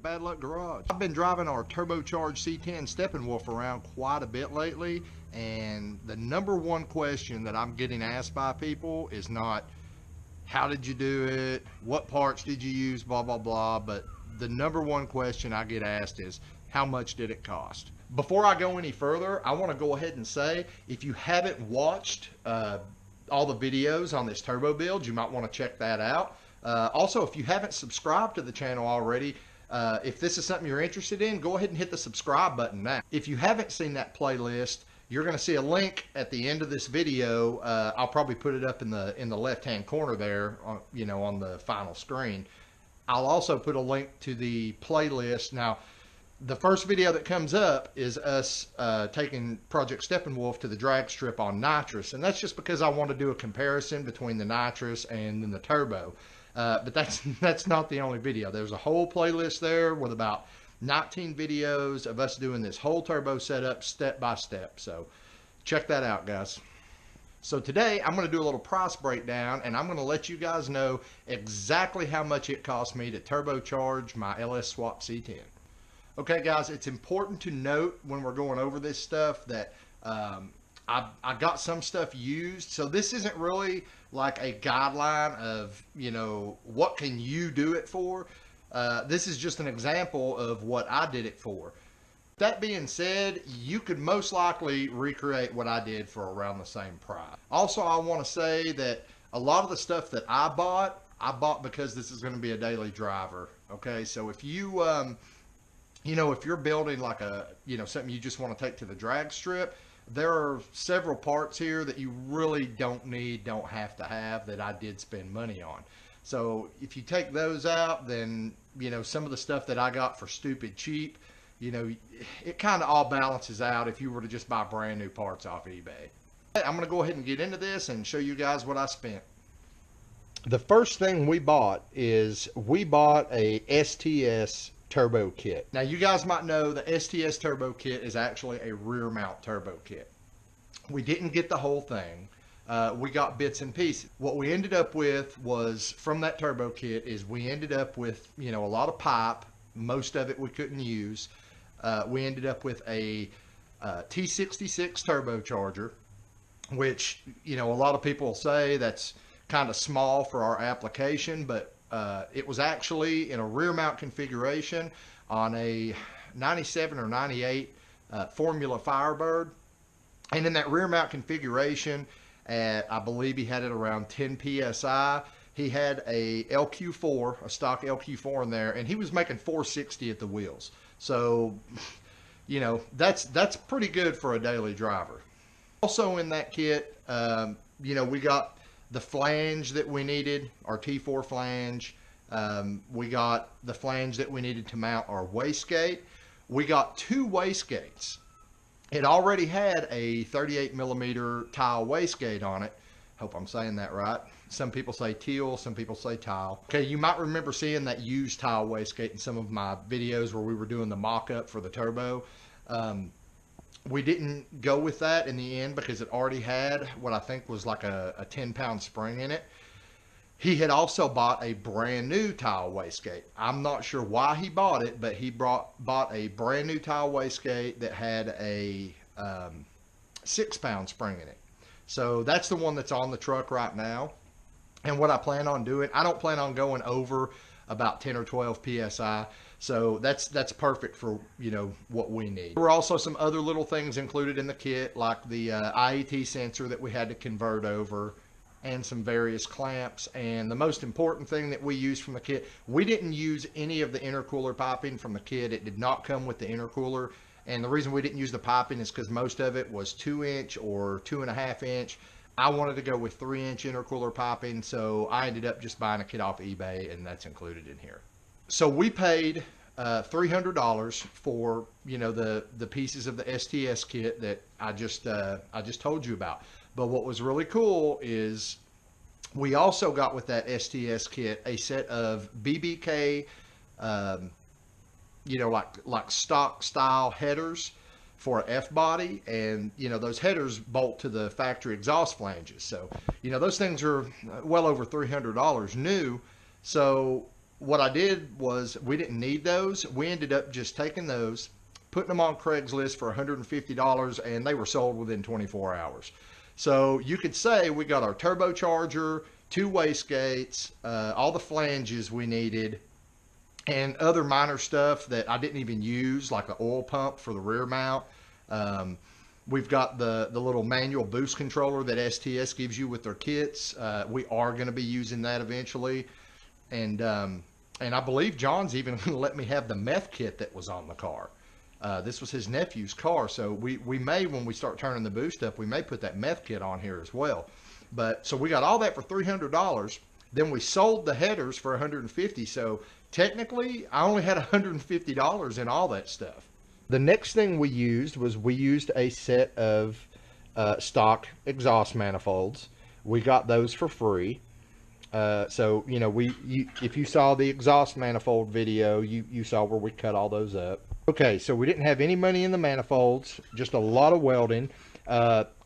Bad Luck Garage. I've been driving our turbocharged C10 Steppenwolf around quite a bit lately, and the number one question that I'm getting asked by people is not how did you do it, what parts did you use, blah blah blah, but the number one question I get asked is how much did it cost? Before I go any further, I want to go ahead and say, if you haven't watched all the videos on this turbo build, you might want to check that out. Also, if you haven't subscribed to the channel already, if this is something you're interested in, go ahead and hit the subscribe button now. If you haven't seen that playlist, you're going to see a link at the end of this video. I'll probably put it up in the left-hand corner there, on the final screen. I'll also put a link to the playlist. Now, the first video that comes up is us taking Project Steppenwolf to the drag strip on nitrous, and that's just because I want to do a comparison between the nitrous and then the turbo. But that's not the only video. There's a whole playlist there with about 19 videos of us doing this whole turbo setup step by step. So check that out, guys. So today I'm going to do a little price breakdown, and I'm going to let you guys know exactly how much it cost me to turbocharge my LS Swap C10. Okay, guys, it's important to note when we're going over this stuff that I got some stuff used, so this isn't really like a guideline of, what can you do it for. This is just an example of what I did it for. That being said, you could most likely recreate what I did for around the same price. Also, I want to say that a lot of the stuff that I bought because this is going to be a daily driver. Okay, so if you, if you're building like something you just want to take to the drag strip, there are several parts here that you really don't have to have that I did spend money on. So if you take those out, then, some of the stuff that I got for stupid cheap, it kind of all balances out if you were to just buy brand new parts off eBay. I'm going to go ahead and get into this and show you guys what I spent. The first thing we bought is a STS turbo kit. Now, you guys might know the STS turbo kit is actually a rear mount turbo kit. We didn't get the whole thing. We got bits and pieces. What we ended up with was, from that turbo kit, is we ended up with, a lot of pipe. Most of it we couldn't use. We ended up with a T66 turbocharger, which, a lot of people say that's kind of small for our application, but it was actually in a rear mount configuration on a 97 or 98 Formula Firebird. And in that rear mount configuration, I believe he had it around 10 PSI. He had a LQ4, a stock LQ4 in there, and he was making 460 at the wheels. So, that's pretty good for a daily driver. Also in that kit, we got the flange that we needed, our T4 flange. We got the flange that we needed to mount our wastegate. We got two wastegates. It already had a 38 millimeter tile wastegate on it. Hope I'm saying that right. Some people say teal, some people say tile. Okay, you might remember seeing that used tile wastegate in some of my videos where we were doing the mock-up for the turbo. We didn't go with that in the end because it already had what I think was like a 10-pound spring in it. He had also bought a brand new tile wastegate. I'm not sure why he bought it, but he bought a brand new tile wastegate that had a 6-pound spring in it. So that's the one that's on the truck right now. And what I plan on doing, I don't plan on going over about 10 or 12 PSI. So that's perfect for, what we need. There were also some other little things included in the kit, like the IET sensor that we had to convert over, and some various clamps. And the most important thing that we used from the kit, we didn't use any of the intercooler piping from the kit. It did not come with the intercooler. And the reason we didn't use the piping is because most of it was 2-inch or 2.5 inch. I wanted to go with 3-inch intercooler piping, so I ended up just buying a kit off eBay, and that's included in here. So we paid $300 for, the pieces of the STS kit that I just told you about. But what was really cool is we also got with that STS kit a set of BBK, like stock style headers for an F body, and those headers bolt to the factory exhaust flanges. So those things are well over $300 new. So what I did was, we didn't need those. We ended up just taking those, putting them on Craigslist for $150, and they were sold within 24 hours. So you could say we got our turbocharger, 2 wastegates, all the flanges we needed, and other minor stuff that I didn't even use, like the oil pump for the rear mount. We've got the little manual boost controller that STS gives you with their kits. We are going to be using that eventually. And I believe John's even going to let me have the meth kit that was on the car. This was his nephew's car, so we may, when we start turning the boost up, we may put that meth kit on here as well. But so we got all that for $300. Then we sold the headers for $150. So technically, I only had $150 in all that stuff. The next thing we used a set of stock exhaust manifolds. We got those for free. So, you know, if you saw the exhaust manifold video, you saw where we cut all those up. Okay, so we didn't have any money in the manifolds, just a lot of welding.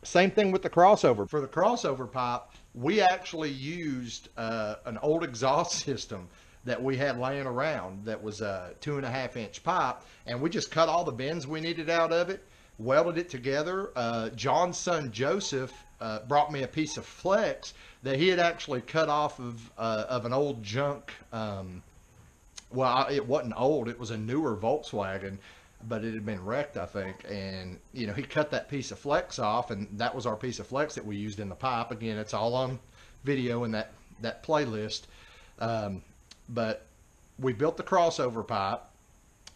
Same thing with the crossover. For the crossover pipe, we actually used an old exhaust system that we had laying around that was a 2.5-inch pipe, and we just cut all the bends we needed out of it, welded it together. John's son Joseph brought me a piece of flex that he had actually cut off of an old junk. Well, it wasn't old; it was a newer Volkswagen, but it had been wrecked, I think. And you know, he cut that piece of flex off, and that was our piece of flex that we used in the pipe. Again, it's all on video in that playlist. But we built the crossover pipe.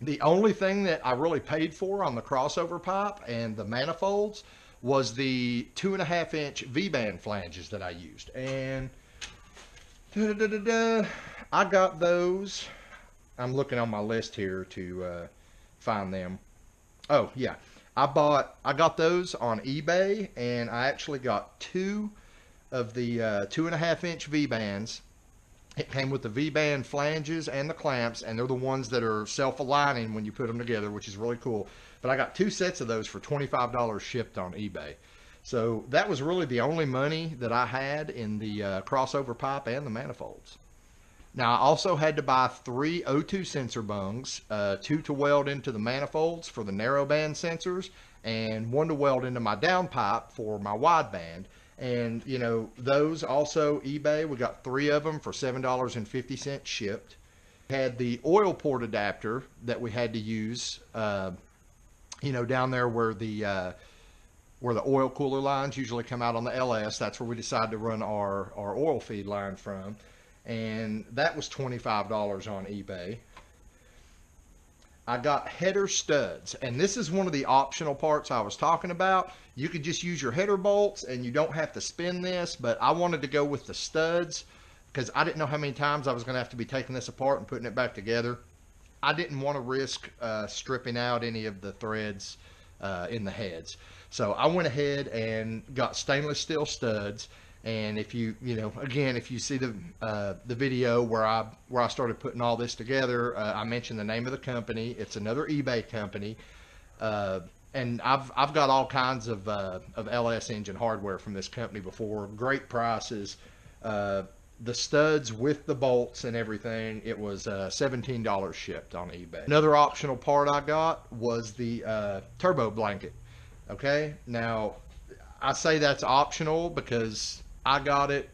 The only thing that I really paid for on the crossover pipe and the manifolds was the 2.5-inch V-band flanges that I used. And I got those. I'm looking on my list here to find them. Oh yeah, I got those on eBay, and I actually got 2 of the 2.5-inch V-bands. It came with the V-band flanges and the clamps, and they're the ones that are self-aligning when you put them together, which is really cool. But I got 2 sets of those for $25 shipped on eBay. So that was really the only money that I had in the crossover pipe and the manifolds. Now I also had to buy 3 O2 sensor bungs, 2 to weld into the manifolds for the narrowband sensors, and 1 to weld into my downpipe for my wideband. And you know, those also eBay, we got 3 of them for $7.50 shipped. Had the oil port adapter that we had to use, you know, down there where the oil cooler lines usually come out on the LS. That's where we decided to run our oil feed line from, and that was $25 on eBay. I got header studs, and this is one of the optional parts I was talking about. You could just use your header bolts and you don't have to spin this, but I wanted to go with the studs because I didn't know how many times I was going to have to be taking this apart and putting it back together. I didn't want to risk stripping out any of the threads in the heads. So I went ahead and got stainless steel studs. And if you know, again, if you see the video where I started putting all this together, I mentioned the name of the company. It's another eBay company, and I've got all kinds of LS engine hardware from this company before. Great prices. The studs with the bolts and everything, it was $17 shipped on eBay. Another optional part I got was the turbo blanket. Okay, now I say that's optional because I got it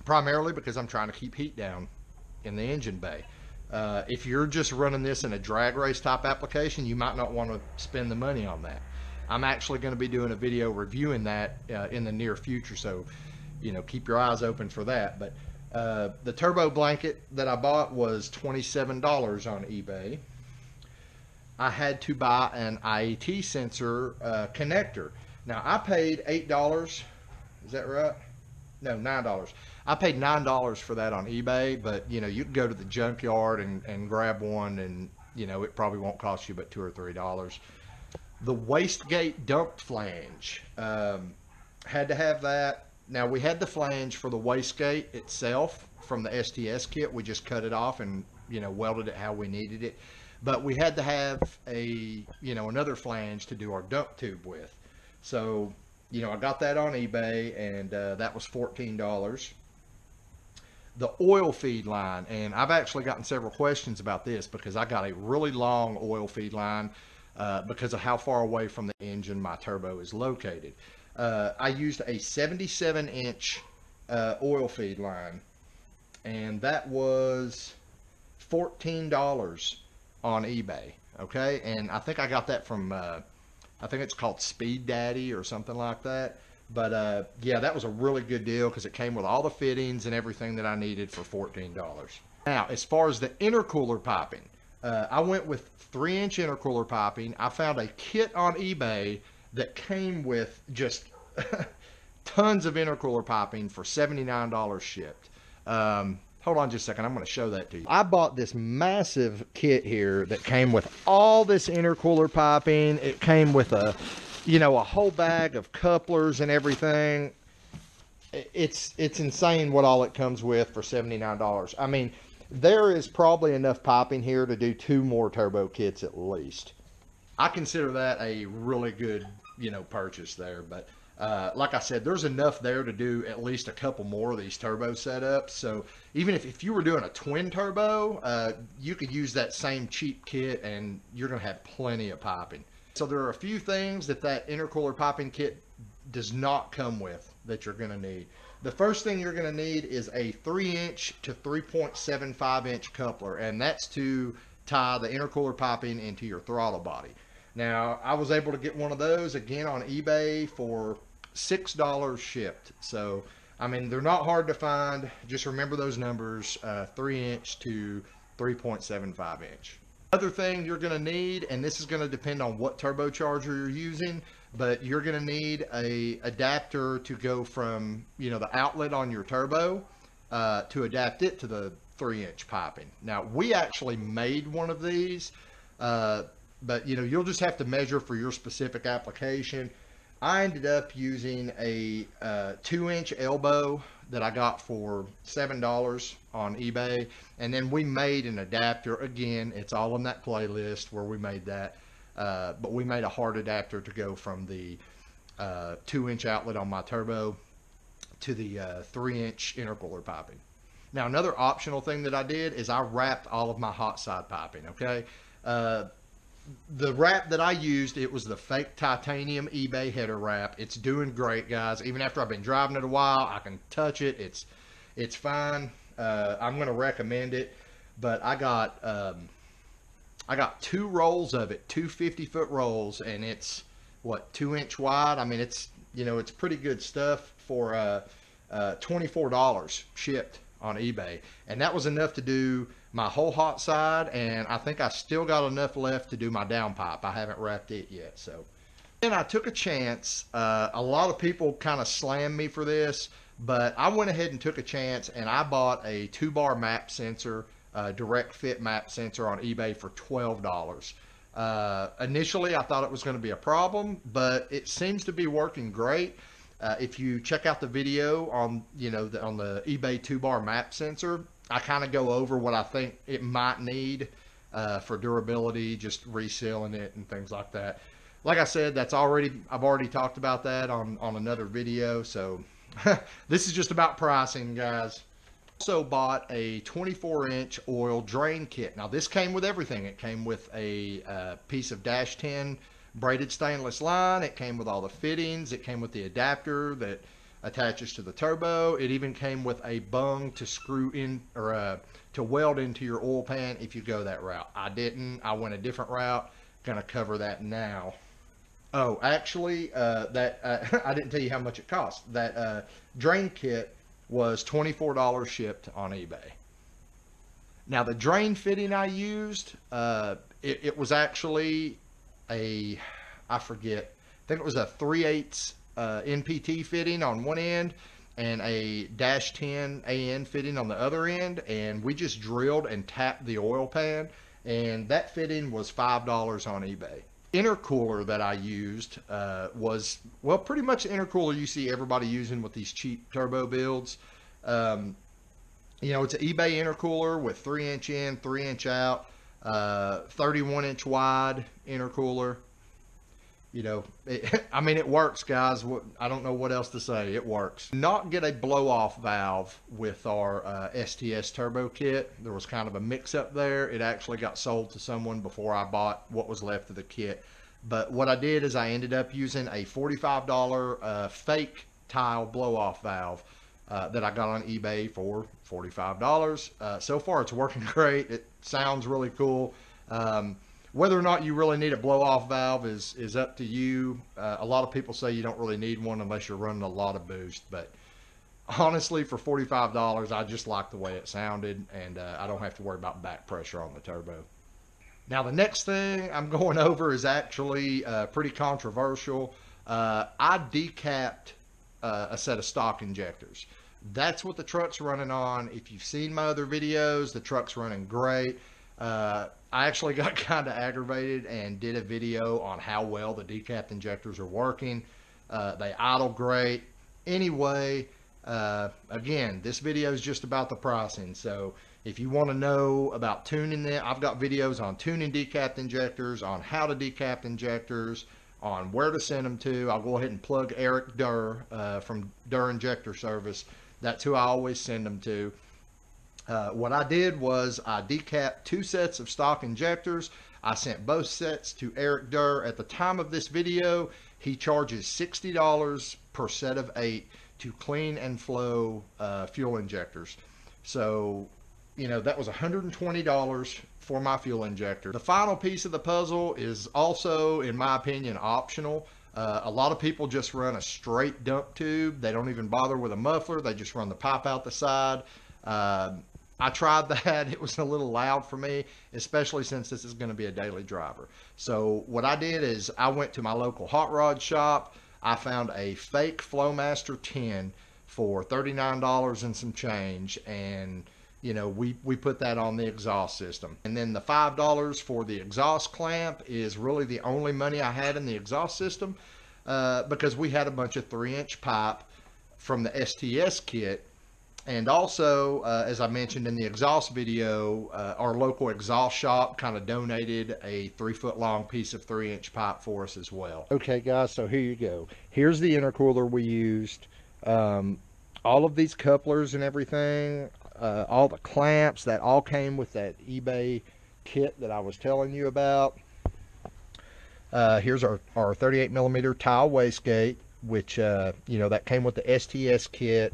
primarily because I'm trying to keep heat down in the engine bay. If you're just running this in a drag race type application, you might not want to spend the money on that. I'm actually going to be doing a video reviewing that in the near future, so you know, keep your eyes open for that. But the turbo blanket that I bought was $27 on eBay. I had to buy an IAT sensor connector. Now I paid $8. Is that right? No, $9. I paid $9 for that on eBay, but you know, you can go to the junkyard and grab one, and you know, it probably won't cost you but $2 or $3. The wastegate dump flange, had to have that. Now we had the flange for the wastegate itself from the STS kit. We just cut it off and, you know, welded it how we needed it. But we had to have a, you know, another flange to do our dump tube with. So, you know, I got that on eBay, and that was $14. the oil feed line. And I've actually gotten several questions about this because I got a really long oil feed line because of how far away from the engine my turbo is located. I used a 77-inch oil feed line, and that was $14 on eBay. Okay, and I think I got that from I think it's called Speed Daddy or something like that. But yeah, that was a really good deal because it came with all the fittings and everything that I needed for $14. Now, as far as the intercooler piping, I went with 3-inch intercooler piping. I found a kit on eBay that came with just tons of intercooler piping for $79 shipped. Hold on just a second. I'm going to show that to you. I bought this massive kit here that came with all this intercooler piping. It came with a whole bag of couplers and everything. It's insane what all it comes with for $79. I mean, there is probably enough piping here to do 2 more turbo kits at least. I consider that a really good, purchase there. But like I said, there's enough there to do at least a couple more of these turbo setups. So even if you were doing a twin turbo, you could use that same cheap kit and you're going to have plenty of piping. So there are a few things that intercooler piping kit does not come with that you're going to need. The first thing you're going to need is a 3-inch to 3.75-inch coupler, and that's to tie the intercooler piping into your throttle body. Now, I was able to get one of those again on eBay for $6 shipped. So, I mean, they're not hard to find. Just remember those numbers, 3-inch to 3.75-inch. Other thing you're going to need, and this is going to depend on what turbocharger you're using, but you're going to need a adapter to go from the outlet on your turbo to adapt it to the 3-inch piping. Now, we actually made one of these, but you'll just have to measure for your specific application. I ended up using a 2-inch elbow that I got for $7 on eBay, and then we made an adapter. Again, it's all in that playlist where we made that, but we made a hard adapter to go from the 2-inch outlet on my turbo to the 3-inch intercooler piping. Now, another optional thing that I did is I wrapped all of my hot side piping. Okay, the wrap that I used, it was the fake titanium eBay header wrap. It's doing great, guys. Even after I've been driving it a while, I can touch it. It's fine. I'm going to recommend it. But I got 2 rolls of it, 2 50-foot rolls, and it's 2-inch wide. I mean, it's it's pretty good stuff for $24 shipped on eBay, and that was enough to do my whole hot side, and I think I still got enough left to do my downpipe. I haven't wrapped it yet. So then I took a chance. A lot of people kind of slammed me for this, but I went ahead and took a chance, and I bought a 2-bar map sensor, direct fit map sensor on eBay for $12. Initially I thought it was going to be a problem, but it seems to be working great. If you check out the video on on the eBay 2-bar map sensor, I kind of go over what I think it might need for durability, just resealing it and things like that. Like I said, I've already talked about that on another video. So this is just about pricing, guys. Also bought a 24-inch oil drain kit. Now this came with everything. It came with a piece of dash 10 braided stainless line. It came with all the fittings. It came with the adapter that attaches to the turbo. It even came with a bung to screw in or to weld into your oil pan if you go that route. I didn't. I went a different route. Gonna cover that now. Oh, actually, I didn't tell you how much it cost. That drain kit was $24 shipped on eBay. Now the drain fitting I used, it was actually I forget. I think it was a 3/8 NPT fitting on one end and a dash 10 AN fitting on the other end, and we just drilled and tapped the oil pan, and that fitting was $5 on eBay. Intercooler that I used was, well, pretty much the intercooler you see everybody using with these cheap turbo builds. It's an eBay intercooler with 3-inch in, 3-inch out, 31-inch wide intercooler. you know, I mean, it works, guys. I don't know what else to say. It works. Not get a blow-off valve with our STS turbo kit. There was kind of a mix-up there. It actually got sold to someone before I bought what was left of the kit. But what I did is I ended up using a $45 fake tile blow-off valve that I got on eBay for $45. So far, it's working great. It sounds really cool. Whether or not you really need a blow-off valve is up to you. A lot of people say you don't really need one unless you're running a lot of boost. But honestly, for $45, I just like the way it sounded, and I don't have to worry about back pressure on the turbo. Now, the next thing I'm going over is actually pretty controversial. I decapped a set of stock injectors. That's what the truck's running on. If you've seen my other videos, the truck's running great. I actually got kind of aggravated and did a video on how well the decapped injectors are working. They idle great. Anyway, again, this video is just about the pricing. So if you want to know about tuning it, I've got videos on tuning decapped injectors, on how to decap injectors, on where to send them to. I'll go ahead and plug Eric Durr from Durr Injector Service. That's who I always send them to. What I did was I decapped 2 sets of stock injectors. I sent both sets to Eric Durr. At the time of this video, he charges $60 per set of 8 to clean and flow fuel injectors. So, you know, that was $120 for my fuel injector. The final piece of the puzzle is also, in my opinion, optional. A lot of people just run a straight dump tube. They don't even bother with a muffler. They just run the pipe out the side. I tried that. It was a little loud for me, especially since this is going to be a daily driver. So what I did is I went to my local hot rod shop. I found a fake Flowmaster 10 for $39 and some change, and you know, we put that on the exhaust system. And then the $5 for the exhaust clamp is really the only money I had in the exhaust system, because we had a bunch of 3-inch pipe from the STS kit. And also, as I mentioned in the exhaust video, our local exhaust shop kind of donated a 3-foot long piece of 3-inch pipe for us as well. Okay, guys, so here you go. Here's the intercooler we used. All of these couplers and everything, all the clamps, that all came with that eBay kit that I was telling you about. Here's our 38mm tile wastegate, which, you know, that came with the STS kit.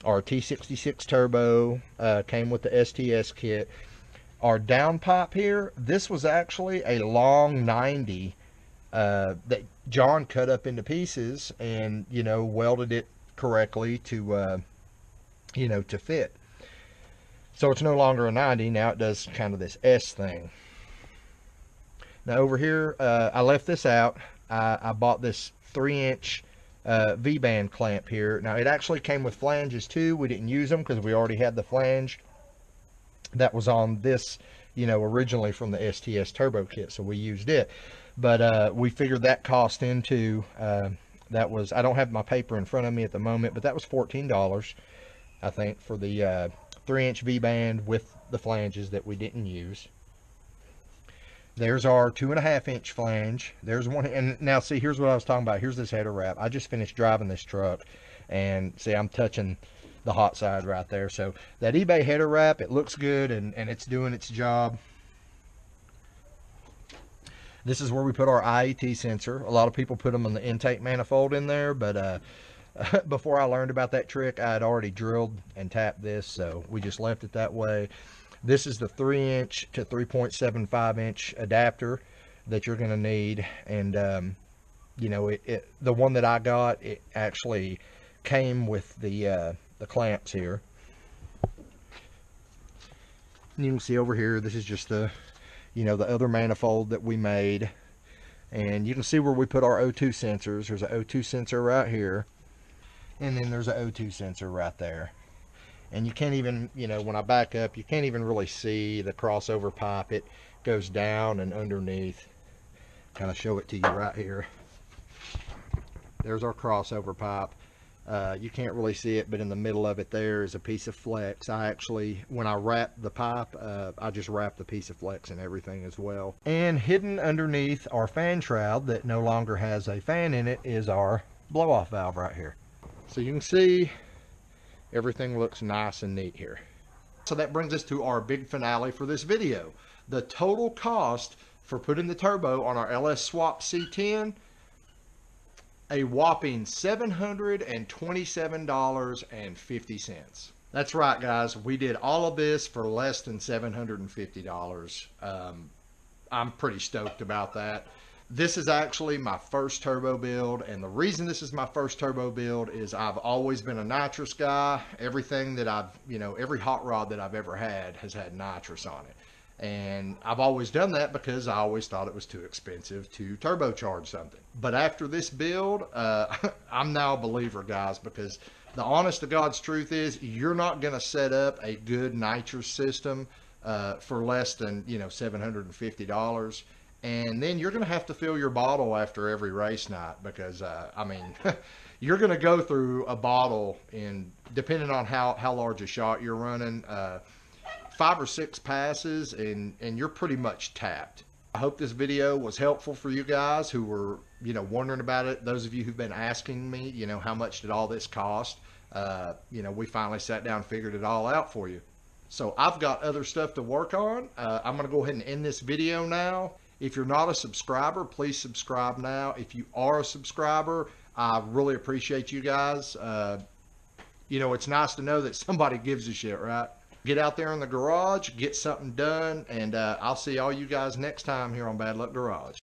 Our T66 turbo came with the STS kit. Our downpipe here, this was actually a long 90 that John cut up into pieces and, you know, welded it correctly to, you know, to fit. So it's no longer a 90. Now it does kind of this S thing. Now over here, I left this out. I bought this 3-inch V-band clamp here. Now it actually came with flanges too. We didn't use them because we already had the flange that was on this, you know, originally from the STS turbo kit, so we used it. But we figured that cost into that was, I don't have my paper in front of me at the moment, but that was $14 I think for the 3-inch V-band with the flanges that we didn't use. There's our 2.5-inch flange. There's one, and now see, here's what I was talking about. Here's this header wrap. I just finished driving this truck, and see, I'm touching the hot side right there. So that eBay header wrap, it looks good, and it's doing its job. This is where we put our IET sensor. A lot of people put them on the intake manifold in there, but before I learned about that trick, I had already drilled and tapped this, so we just left it that way. This is the 3-inch to 3.75-inch adapter that you're going to need, and you know, the one that I got, it actually came with the clamps here. And you can see over here, this is just the, you know, the other manifold that we made, and you can see where we put our O2 sensors. There's an O2 sensor right here, and then there's an O2 sensor right there. And you can't even, you know, when I back up, you can't even really see the crossover pipe. It goes down and underneath. Kind of show it to you right here. There's our crossover pipe. You can't really see it, but in the middle of it there is a piece of flex. I actually, when I wrap the pipe, I just wrap the piece of flex and everything as well. And hidden underneath our fan shroud that no longer has a fan in it is our blow-off valve right here. So you can see everything looks nice and neat here. So that brings us to our big finale for this video. The total cost for putting the turbo on our LS Swap C10, a whopping $727.50. That's right, guys. We did all of this for less than $750. I'm pretty stoked about that. This is actually my first turbo build, and the reason this is my first turbo build is I've always been a nitrous guy. Everything that every hot rod that I've ever had has had nitrous on it. And I've always done that because I always thought it was too expensive to turbocharge something. But after this build, I'm now a believer, guys, because the honest to God's truth is you're not going to set up a good nitrous system for less than, $750. And then you're going to have to fill your bottle after every race night because, you're going to go through a bottle in, depending on how large a shot you're running, 5 or 6 passes and you're pretty much tapped. I hope this video was helpful for you guys who were, wondering about it. Those of you who've been asking me, how much did all this cost? We finally sat down and figured it all out for you. So I've got other stuff to work on. I'm going to go ahead and end this video now. If you're not a subscriber, please subscribe now. If you are a subscriber, I really appreciate you guys. It's nice to know that somebody gives a shit, right? Get out there in the garage, get something done, and I'll see all you guys next time here on Bad Luck Garage.